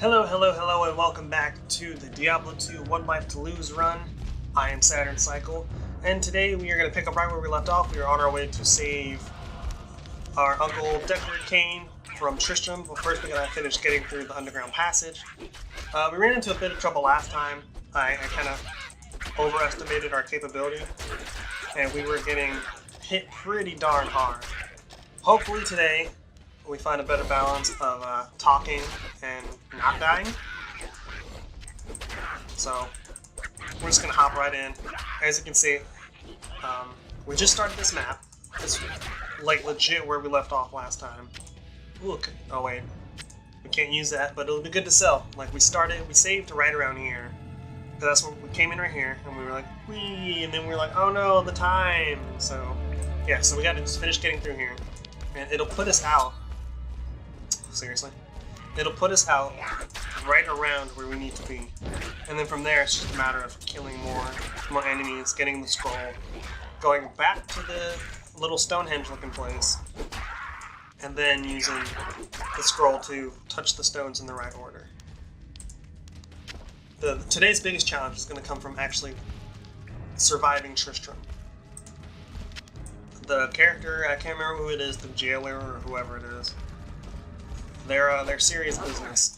Hello, hello, hello, and welcome back to the Diablo 2 One Life to Lose run. I am Saturn Cycle, and today we are going to pick up right where we left off. We are on our way to save our Uncle DECKARD Kane from Tristram, but first we gotta finish getting through the underground passage. We ran into a bit of trouble last time. I kind of overestimated our capability, and we were getting hit pretty darn hard. Hopefully today we find a better balance of talking and not dying. So we're just gonna hop right in. As you can see, we just started this map. It's like legit where we left off last time. Look, oh wait, we can't use that, but it'll be good to sell. Like we saved right around here. That's when we came in right here, and we were like, wee, and then we were like, oh no, the time. So yeah, so we gotta just finish getting through here, and it'll put us out. Seriously, it'll put us out right around where we need to be, and then from there it's just a matter of killing more enemies, getting the scroll, going back to the little Stonehenge looking place, and then using the scroll to touch the stones in the right order. Today's biggest challenge is going to come from actually surviving Tristram. The character, I can't remember who it is, the jailer or whoever it is. They're serious business.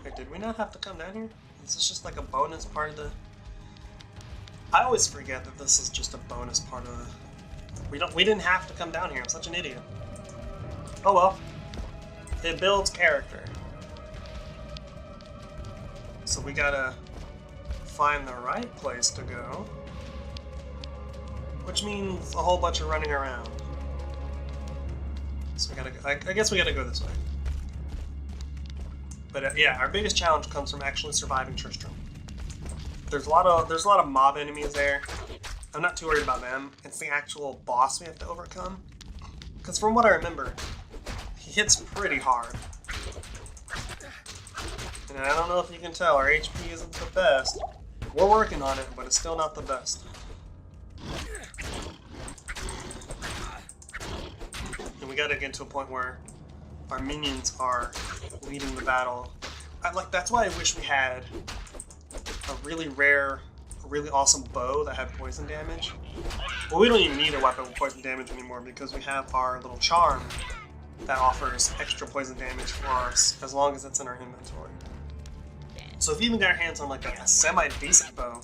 Wait, did we not have to come down here? Is this just like a bonus part of the... I always forget that this is just a bonus part of the... We didn't have to come down here. I'm such an idiot. Oh well. It builds character. So we gotta find the right place to go. Which means a whole bunch of running around. So we gotta, I guess we gotta go this way. But yeah, our biggest challenge comes from actually surviving Tristram. There's a lot of mob enemies there. I'm not too worried about them. It's the actual boss we have to overcome. Because from what I remember, he hits pretty hard. And I don't know if you can tell, our HP isn't the best. We're working on it, but it's still not the best. We gotta get to a point where our minions are leading the battle. That's why I wish we had a really rare, really awesome bow that had poison damage. Well, we don't even need a weapon with poison damage anymore because we have our little charm that offers extra poison damage for us as long as it's in our inventory. So if you even got our hands on like a semi-decent bow,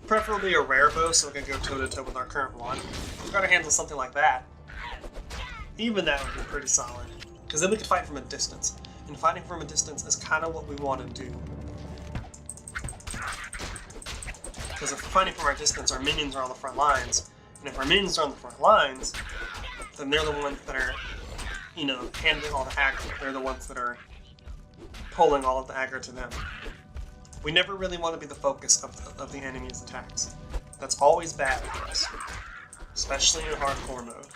preferably a rare bow so we can go toe-to-toe with our current one, if we got our hands on something like that, even that would be pretty solid, because then we could fight from a distance, and fighting from a distance is kind of what we want to do. Because if we're fighting from our distance, our minions are on the front lines, and if our minions are on the front lines, then they're the ones that are, you know, handling all the aggro. They're the ones that are pulling all of the aggro to them. We never really want to be the focus of the enemy's attacks. That's always bad for us, especially in hardcore mode.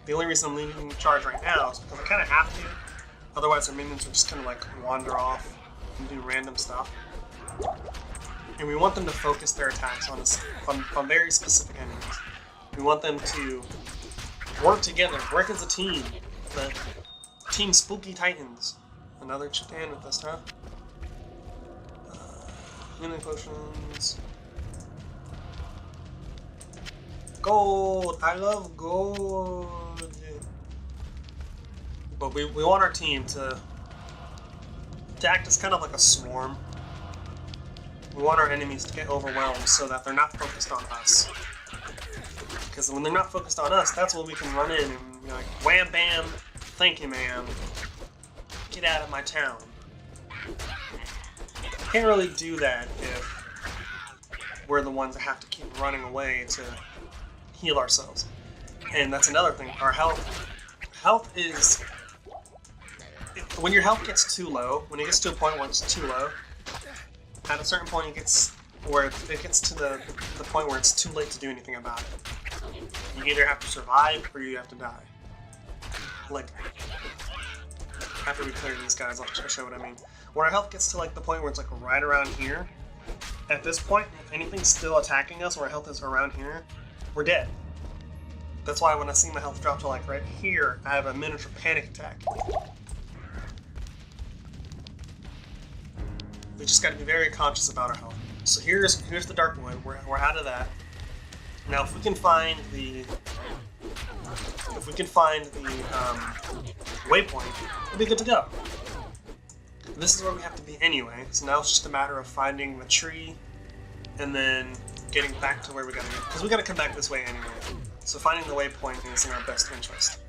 The only reason I'm leading the charge right now is because I kind of have to. Otherwise, our minions are just kind of like wander off and do random stuff. And we want them to focus their attacks on very specific enemies. We want them to work together, work as a team. The Team Spooky Titans. Another Chitan with us, huh? Healing potions. Gold! I love gold! But we want our team to act as kind of like a swarm. We want our enemies to get overwhelmed so that they're not focused on us. Because when they're not focused on us, that's when we can run in and be like, wham bam, thank you ma'am, get out of my town. Can't really do that if we're the ones that have to keep running away to heal ourselves. And that's another thing, our health is, when your health gets too low, when it gets to a point where it's too low, at a certain point it gets to the point where it's too late to do anything about it. You either have to survive or you have to die. Like, after we clear these guys, I'll show what I mean. When our health gets to like the point where it's like right around here, at this point, if anything's still attacking us or our health is around here, we're dead. That's why when I see my health drop to like right here, I have a miniature panic attack. We just got to be very conscious about our health. So here's the Dark Wood. We're out of that. Now, if we can find the waypoint, we'll be good to go. This is where we have to be anyway. So now it's just a matter of finding the tree and then getting back to where we gotta get, because we gotta come back this way anyway. So finding the waypoint is in our best interest.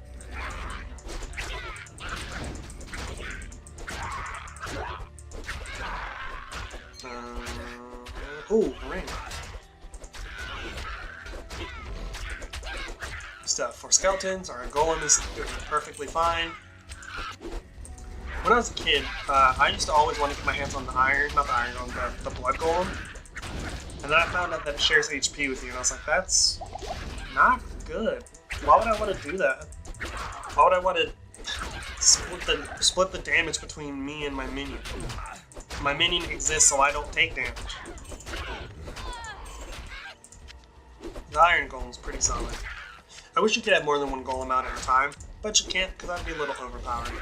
Ooh, ring. Stuff for skeletons. Our golem is doing perfectly fine. When I was a kid, I used to always want to get my hands on the iron, not the iron, on the blood golem. And then I found out that it shares HP with you, and I was like, that's not good. Why would I want to do that? Why would I want to split the damage between me and my minion? My minion exists so I don't take damage. The iron golem's pretty solid. I wish you could have more than one golem out at a time, but you can't because that'd be a little overpowered.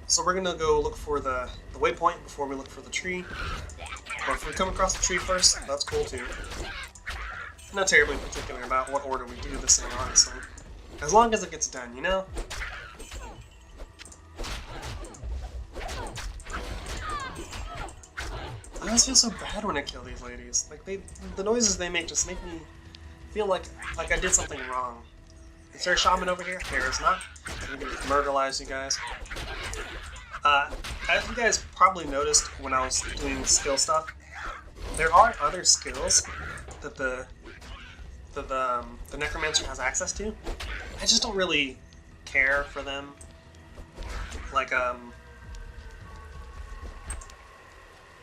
So we're gonna go look for the waypoint before we look for the tree. Or if we come across the tree first, that's cool too. I'm not terribly particular about what order we do this in, honestly. As long as it gets done, you know? I always feel so bad when I kill these ladies. Like the noises they make just make me feel like I did something wrong. Is there a shaman over here? There is not. I'm gonna murderize you guys. As you guys probably noticed when I was doing skill stuff, there are other skills that the necromancer has access to. I just don't really care for them. Like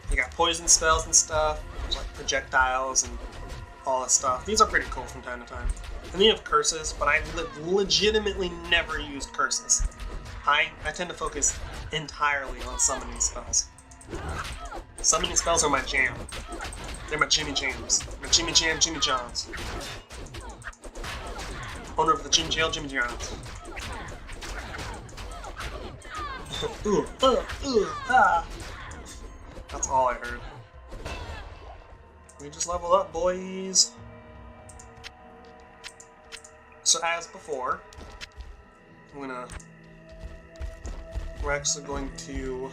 you got poison spells and stuff, there's like projectiles and all that stuff. These are pretty cool from time to time. And then you have curses, but I legitimately never used curses. I tend to focus entirely on summoning spells. Summoning spells are my jam. They're my Jimmy Jams. My Jimmy Jam, Jimmy Johns. Owner of the Jim Jail, Jimmy Johns. Ooh, ah. That's all I heard. We just leveled up, boys. So as before, we're actually going to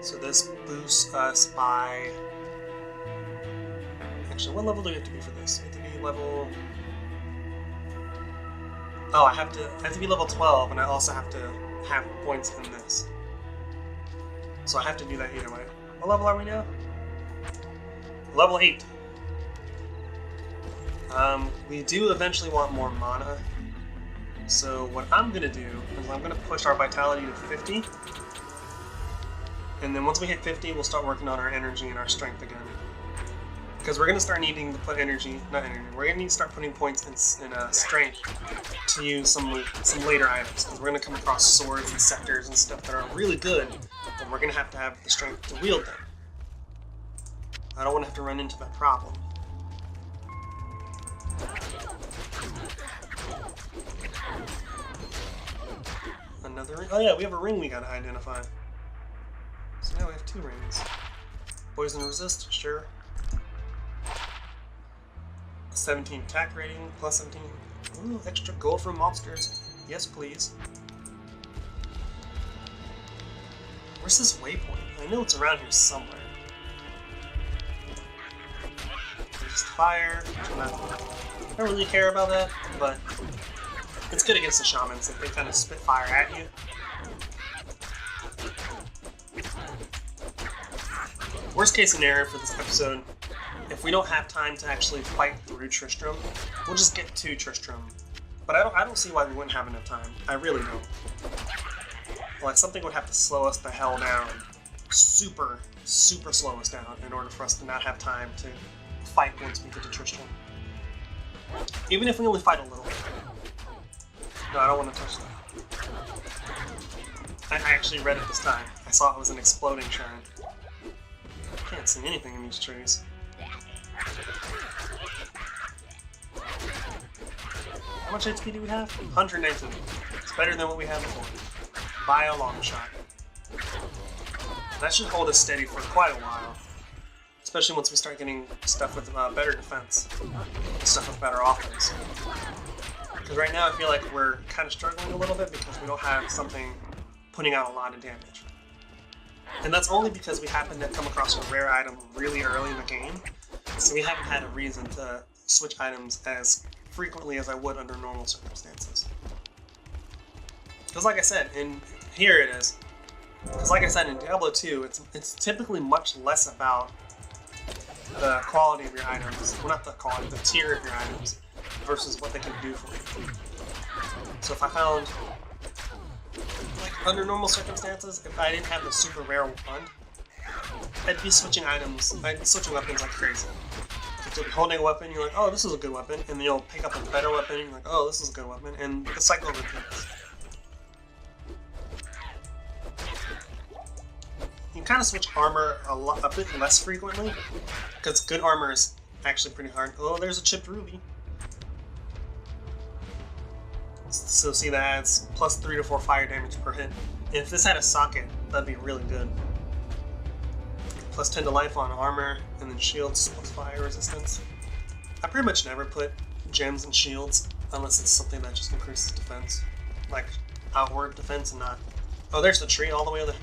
So this boosts us by... Actually, what level do we have to be for this? We have to be level... Oh, I have to be level 12, and I also have to have points in this. So I have to do that either way. What level are we now? Level 8. We do eventually want more mana. So what I'm going to do is I'm going to push our vitality to 50. And then once we hit 50, we'll start working on our energy and our strength again. Because we're going to start needing to put we're going to need to start putting points in strength to use some later items. Because we're going to come across swords and scepters and stuff that are really good, but we're going to have the strength to wield them. I don't want to have to run into that problem. Another ring? Oh yeah, we have a ring we gotta identify. So now we have 2 rings. Poison resist, sure. 17 attack rating, plus 17. Ooh, extra gold from monsters. Yes, please. Where's this waypoint? I know it's around here somewhere. Just fire. I don't really care about that, but it's good against the shamans if they kind of spit fire at you. Worst case scenario for this episode, if we don't have time to actually fight through Tristram, we'll just get to Tristram. But I don't see why we wouldn't have enough time. I really don't. Like, something would have to slow us the hell down. Super, super slow us down in order for us to not have time to fight once we get to Tristram. Even if we only fight a little bit. No, I don't want to touch that. I actually read it this time. I saw it was an exploding shrine. not seeing anything in these trees. How much HP do we have? 119. It's better than what we had before. By a long shot. That should hold us steady for quite a while. Especially once we start getting stuff with better defense. Stuff with better offense. Because right now I feel like we're kind of struggling a little bit because we don't have something putting out a lot of damage. And that's only because we happen to come across a rare item really early in the game. So we haven't had a reason to switch items as frequently as I would under normal circumstances. Because like I said, here it is. Because like I said, in Diablo 2, it's typically much less about the quality of your items. Well, not the quality, the tier of your items versus what they can do for you. So if I found, like under normal circumstances, if I didn't have the super rare one, I'd be switching items, I'd be switching weapons like crazy. You'll be holding a weapon, you're like, oh, this is a good weapon, and then you'll pick up a better weapon, and you're like, oh, this is a good weapon, and the cycle repeats. You can kind of switch armor a bit less frequently, because good armor is actually pretty hard. Oh, there's a chipped ruby. So see, that adds plus 3 to 4 fire damage per hit. And if this had a socket, that'd be really good. Plus 10 to life on armor, and then shields plus fire resistance. I pretty much never put gems and shields unless it's something that just increases defense. Like outward defense and not... Oh, there's the tree all the way to the...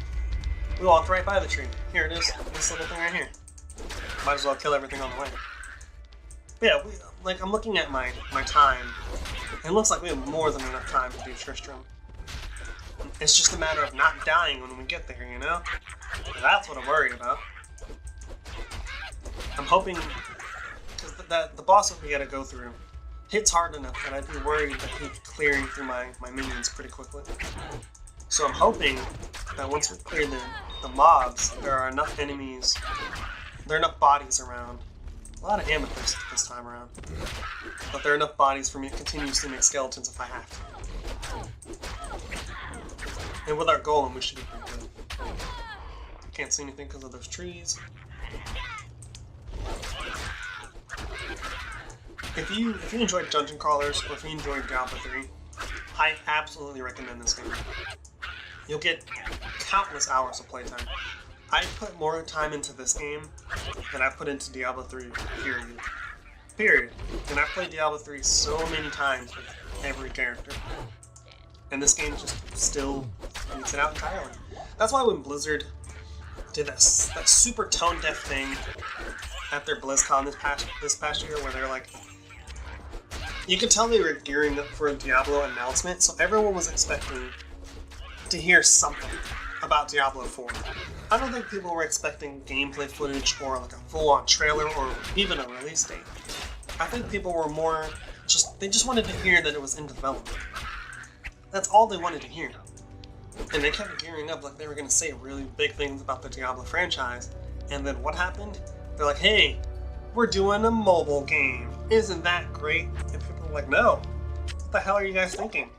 We walked right by the tree. Here it is, this little thing right here. Might as well kill everything on the way. But yeah, I'm looking at my time. It looks like we have more than enough time to do Tristram. It's just a matter of not dying when we get there, you know? That's what I'm worried about. I'm hoping, because the boss that we gotta go through hits hard enough that I'd be worried that he's clearing through my minions pretty quickly. So I'm hoping that once we clear the mobs, there are enough enemies, there are enough bodies around. A lot of amethyst this time around. But there are enough bodies for me to continuously make skeletons if I have to. And with our golem, we should be pretty good. Can't see anything because of those trees. If you enjoyed dungeon crawlers, or if you enjoyed Diablo 3, I absolutely recommend this game. You'll get countless hours of playtime. I put more time into this game than I put into Diablo 3, period. And I've played Diablo 3 so many times with every character. And this game just still beats it out entirely. That's why when Blizzard did that super tone-deaf thing at their BlizzCon this past year, where they're like, you could tell they were gearing up for a Diablo announcement, so everyone was expecting to hear something about Diablo 4. I don't think people were expecting gameplay footage or like a full-on trailer or even a release date. I think people were more they just wanted to hear that it was in development. That's all they wanted to hear. And they kept gearing up like they were going to say really big things about the Diablo franchise. And then what happened? They're like, hey, we're doing a mobile game. Isn't that great? And people were like, no. What the hell are you guys thinking?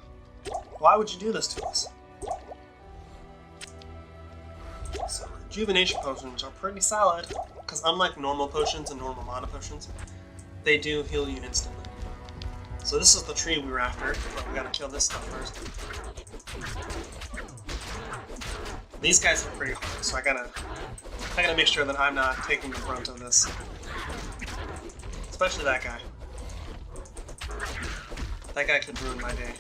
Why would you do this to us? So, rejuvenation potions are pretty solid, because unlike normal potions and normal mana potions, they do heal you instantly. So this is the tree we were after, but we gotta kill this stuff first. These guys are pretty hard, so I gotta make sure that I'm not taking the brunt of this. Especially that guy. That guy could ruin my day.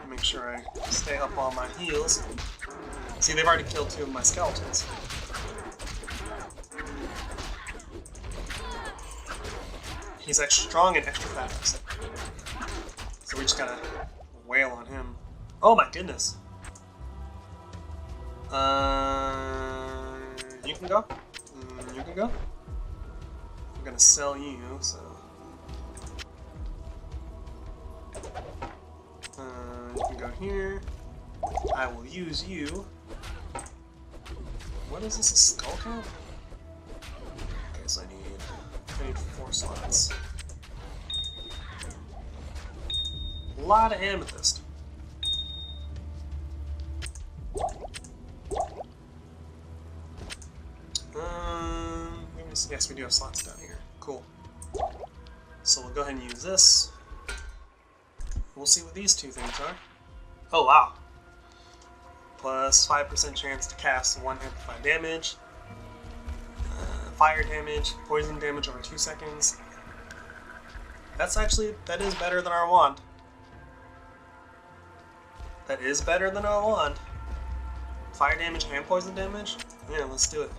Make sure I stay up on my heels. See, they've already killed 2 of my skeletons. He's extra strong and extra fast. So we just gotta wail on him. Oh my goodness. You can go. You can go. I'm gonna sell you, so... you can go here. I will use you. What is this, a skull cap? Okay, so I need 4 slots. A lot of amethyst. Yes, we do have slots down here. Cool. So we'll go ahead and use this. We'll see what these two things are. Oh, wow. Plus 5% chance to cast 1 amplified damage. Fire damage, poison damage over 2 seconds. That is better than our wand. That is better than our wand. Fire damage and poison damage? Yeah, let's do it.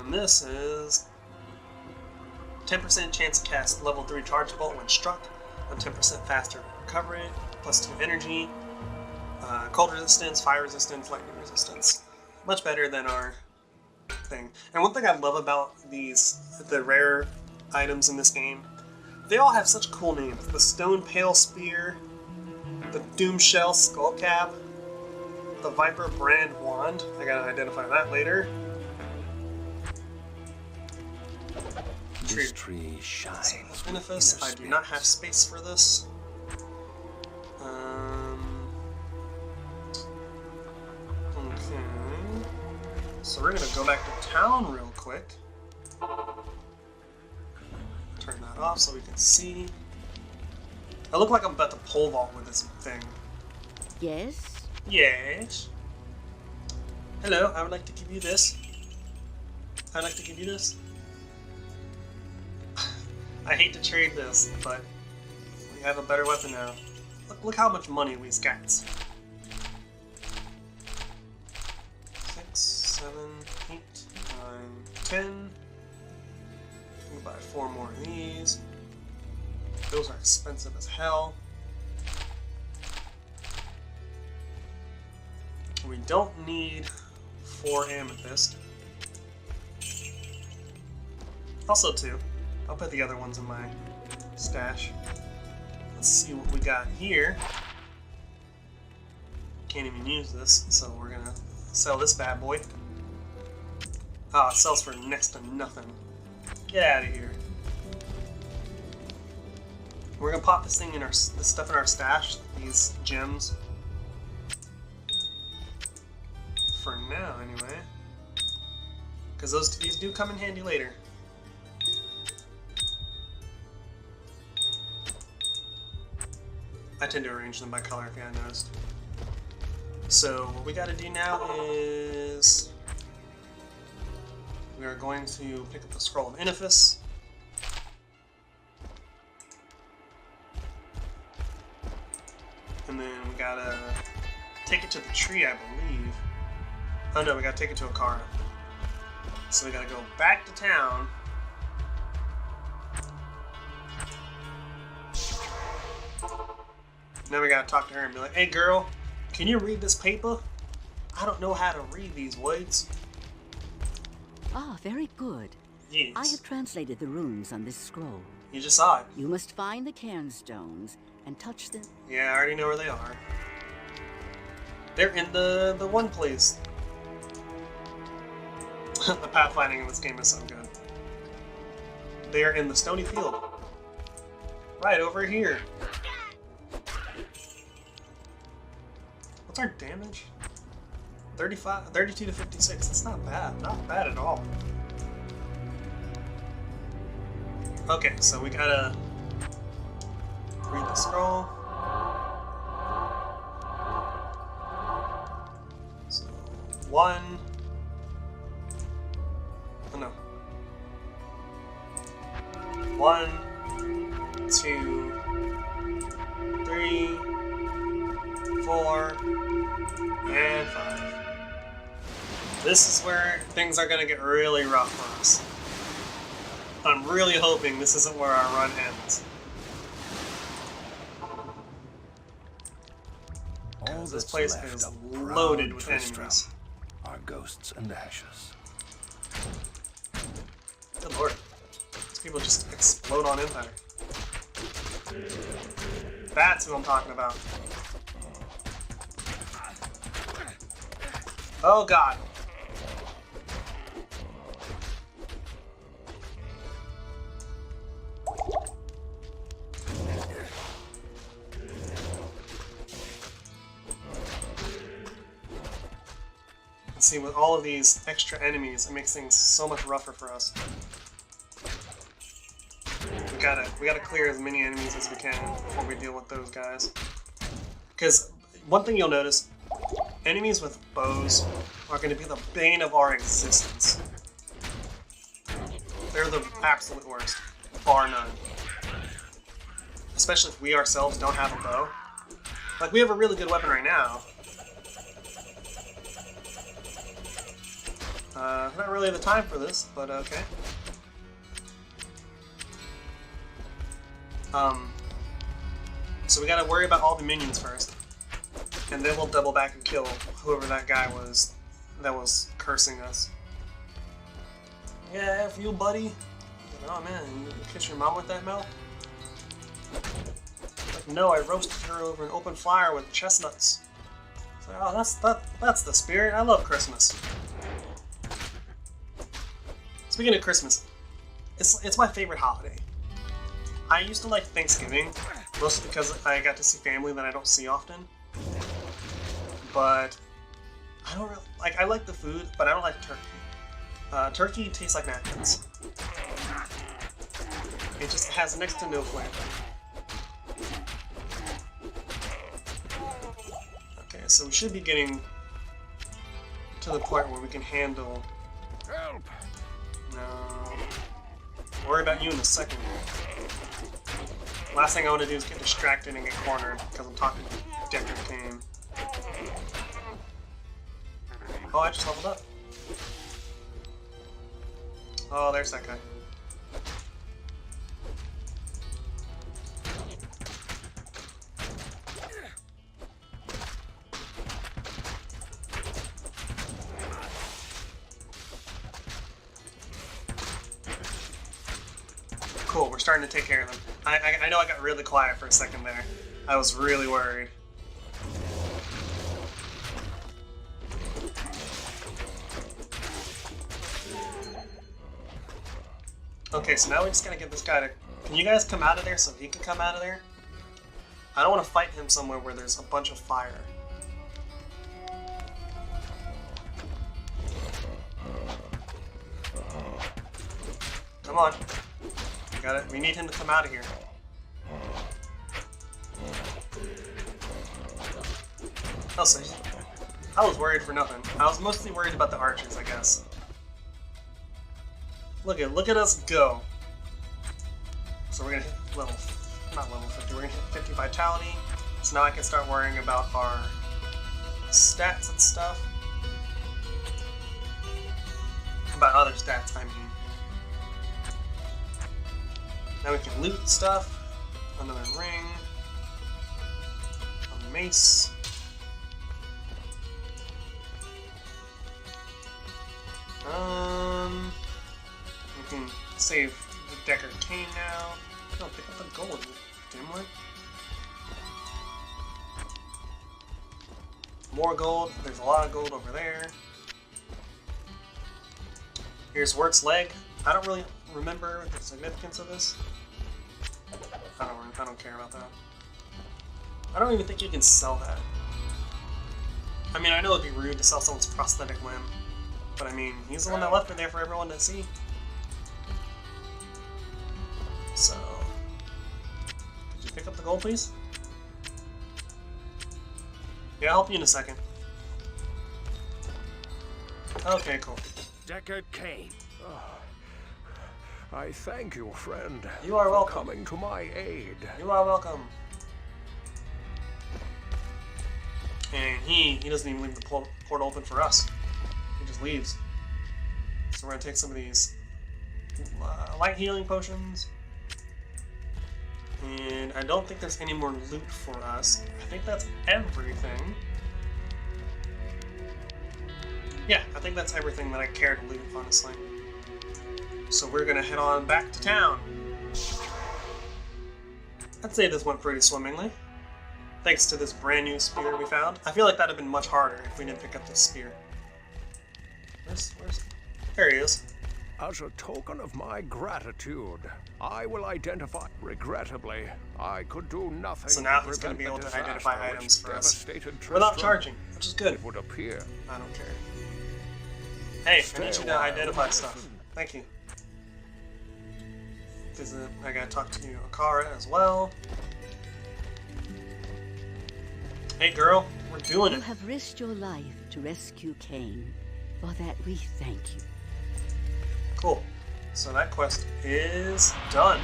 This is 10% chance to cast level 3 charge bolt when struck, a 10% faster recovery, plus 2 energy, cold resistance, fire resistance, lightning resistance. Much better than our thing. And one thing I love about the rare items in this game, they all have such cool names. The Stone Pale Spear, the Doom Shell Skull Cap, the Viper Brand Wand. I gotta identify that later. This tree shines. Benefice. I do not have space for this. Okay. So we're gonna go back to town real quick. Turn that off so we can see. I look like I'm about to pole vault with this thing. Yes? Yes. Hello, I would like to give you this. I'd like to give you this. I hate to trade this, but we have a better weapon now. Look how much money we got. 6, 7, 8, 9, 10. We can buy 4 more of these. Those are expensive as hell. We don't need 4 amethyst. Also 2. I'll put the other ones in my stash. Let's see what we got here. Can't even use this, so we're gonna sell this bad boy. Ah, it sells for next to nothing. Get out of here. We're gonna pop this thing in this stuff in our stash, these gems. For now, anyway. Because these do come in handy later. I tend to arrange them by color if you haven't noticed. So what we gotta do now is we are going to pick up the Scroll of Benefice. And then we gotta take it to the tree, I believe. Oh no, we gotta take it to Akara. So we gotta go back to town. Now we gotta talk to her and be like, hey girl, can you read this paper? I don't know how to read these words. Ah, very good. Yes. I have translated the runes on this scroll. You just saw it. You must find the cairnstones and touch them. Yeah, I already know where they are. They're in the one place. The pathfinding in this game is so good. They are in the stony field. Right over here. What's our damage? 32 to 56. That's not bad. Not bad at all. Okay, so we gotta read the scroll. So 1. Oh no. 1, 2, 3, 4, and 5. This is where things are going to get really rough for us. I'm really hoping this isn't where our run ends. All This that's place left is of loaded proud with Tristram enemies. are ghosts and ashes. Good lord. These people just explode on impact. That's who I'm talking about. Oh god. See, with all of these extra enemies, it makes things so much rougher for us. We gotta clear as many enemies as we can before we deal with those guys. Because one thing you'll notice, enemies with bows are going to be the bane of our existence. They're the absolute worst, bar none. Especially if we ourselves don't have a bow. Like, we have a really good weapon right now. Not really the time for this, but okay. So we gotta worry about all the minions first. And then we'll double back and kill whoever that guy was that was cursing us. Yeah, F you, buddy. Oh man, you kiss your mom with that milk? Like, no, I roasted her over an open fire with chestnuts. It's like, oh, that's the spirit. I love Christmas. Speaking of Christmas, it's my favorite holiday. I used to like Thanksgiving, mostly because I got to see family that I don't see often. But I don't really like. I like the food, but I don't like turkey. Turkey tastes like napkins. It just has next to no flavor. Okay, so we should be getting to the point where we can handle. Help! No. Worry about you in a second. Last thing I want to do is get distracted and get cornered because I'm talking to Deckard Cain. Oh, I just leveled up. Oh, there's that guy. Cool, we're starting to take care of them. I know I got really quiet for a second there. I was really worried. Okay, so now we just gotta get this guy to... Can you guys come out of there so he can come out of there? I don't want to fight him somewhere where there's a bunch of fire. Come on. Got it. We need him to come out of here. Oh, so I was worried for nothing. I was mostly worried about the archers, I guess. Look at us go. So we're gonna hit not level 50, we're gonna hit 50 vitality. So now I can start worrying about our stats and stuff. About other stats, I mean. Now we can loot stuff. Another ring. A mace. We can save the Deckard Cain now. No, pick up the gold, dimwit. More gold. There's a lot of gold over there. Here's Wert's leg. I don't really remember the significance of this. I don't care about that. I don't even think you can sell that. I mean, I know it'd be rude to sell someone's prosthetic limb, but I mean, he's the one that left it there for everyone to see. So, could you pick up the gold, please? Yeah, I'll help you in a second. Okay, cool. Deckard Cain. I thank you, friend. You are welcome. For coming to my aid. You are welcome. And he doesn't even leave the port open for us. He just leaves. So we're gonna take some of these light healing potions. And I don't think there's any more loot for us. I think that's everything. Yeah, I think that's everything that I care to loot, honestly. So we're gonna head on back to town. I'd say this went pretty swimmingly. Thanks to this brand new spear we found. I feel like that'd have been much harder if we didn't pick up this spear. Where's there he is. As a token of my gratitude, I will identify. Regrettably, I could do nothing. So now to he's going to be prevent able the to identify disaster items which for us devastated without Tristram. charging, which is good. It would appear. I don't care. Hey, I Stay need you a to while. identify stuff. Thank you. Because I gotta talk to Akara as well. Hey girl, we're doing You it. have risked your life to rescue Cain. For that we thank you. Cool. So that quest is done.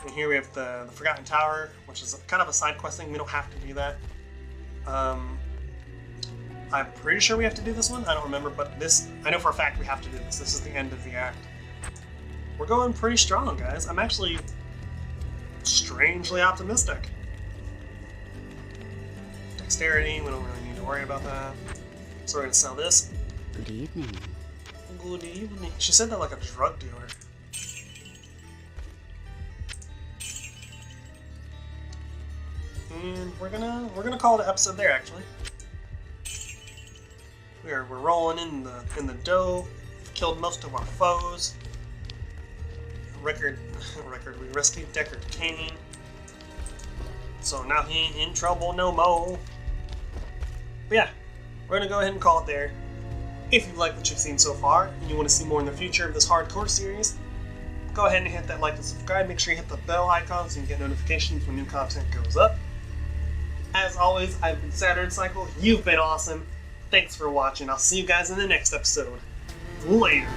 And here we have the Forgotten Tower, which is kind of a side quest thing. We don't have to do that. I'm pretty sure we have to do this one. I don't remember, but this, I know for a fact we have to do this. This is the end of the act. We're going pretty strong, guys. I'm actually strangely optimistic. Dexterity, we don't really need to worry about that. So we're gonna sell this. Good evening. Good evening. She said that like a drug dealer. And we're gonna call it an episode there. Actually, we're rolling in the dough. Killed most of our foes. Record. We rescued Deckard Cain. So now he ain't in trouble no more. But yeah, we're gonna go ahead and call it there. If you like what you've seen so far and you want to see more in the future of this hardcore series, go ahead and hit that like and subscribe. Make sure you hit the bell icon so you can get notifications when new content goes up. As always, I've been Saturn Cycle. You've been awesome. Thanks for watching. I'll see you guys in the next episode. Later.